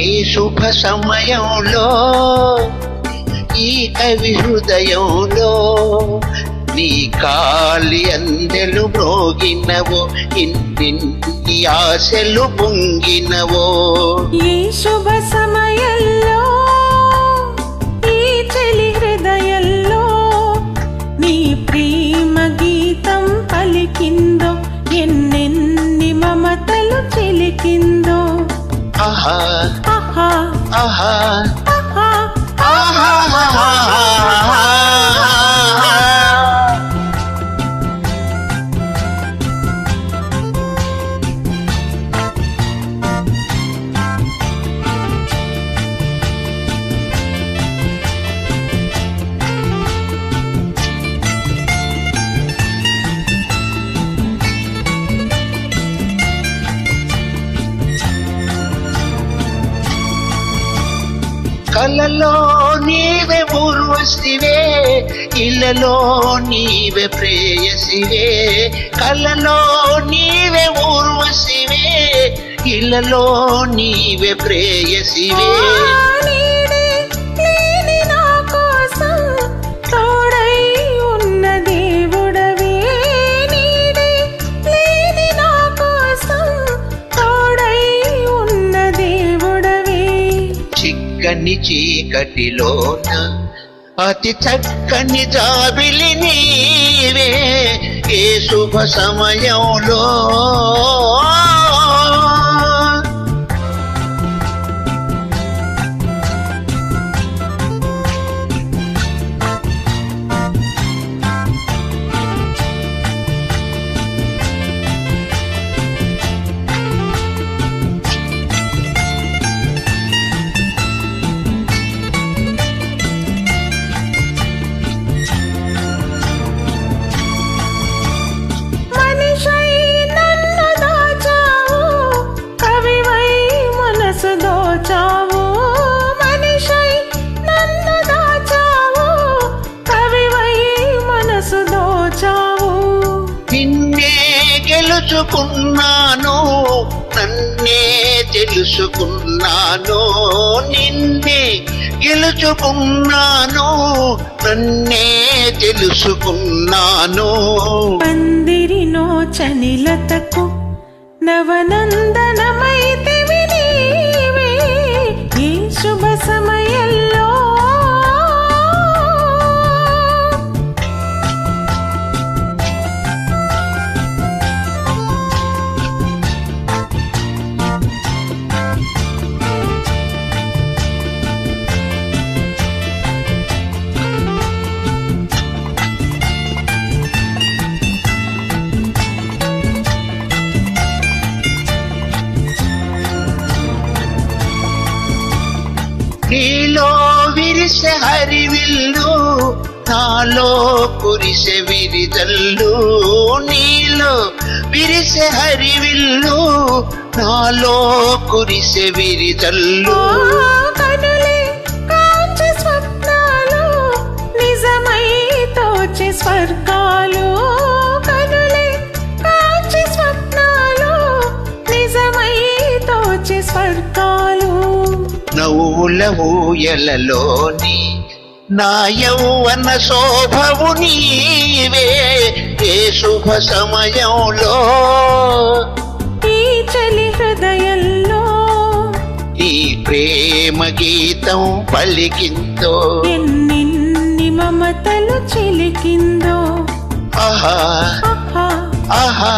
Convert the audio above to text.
ఈ శుభ సమయంలో ఈ కవి హృదయంలో నీ కాలి అందెలు మ్రోగినవో, ఇన్ని ఆశలు పొంగినవో. ఈ శుభ సమయంలో ఈ చెలి హృదయంలో నీ ప్రేమ గీతం పలికిందో, ఎన్నెన్ని మమతలు చిలికిందో. ఆహా ఆహా ఆహా ఆహా ఆహా. కలలో నీవే ఊర్వశివే, ఇళ్ళలో నీవే ప్రేయసివే. కలలో నీవే ఊర్వశివే, ఇళ్ళలో నీవే ప్రేయసివే. చక్కని చీకటిలోన అతి చక్కని జాబిలి నీవే, ఏ శుభ సమయంలో. నిన్నే గెలుచుకున్నాను, నన్నే తెలుసుకున్నాను. నిన్నే గెలుచుకున్నాను, నన్నే తెలుసుకున్నాను. పందిరినో చనిలతకు నవనందనమైతివి నీవే, ఈ శుభ సమయంలో. నీలో విరిసె హరివిల్లు, నాలో కురిసె విరిజల్లు. నీలో విరిసె హరివిల్లు, నాలో కురిసె విరిజల్లు. కనులే కాంచి స్వప్నాలు, నిజమై తోచే స్వర్గాలు. కనులే కాంచి స్వప్నాలు, నిజమై తోచే స్వర్గాలు. నవ్వుల ఊయలలోని నా యౌవన శోభవు నీవే, ఏ శుభ సమయంలో. ఈ చలి హృదయంలో ఈ ప్రేమ గీతం పలికిందో, ఎన్నెన్ని మమతలు చిలికిందో. ఆహా ఆహా ఆహా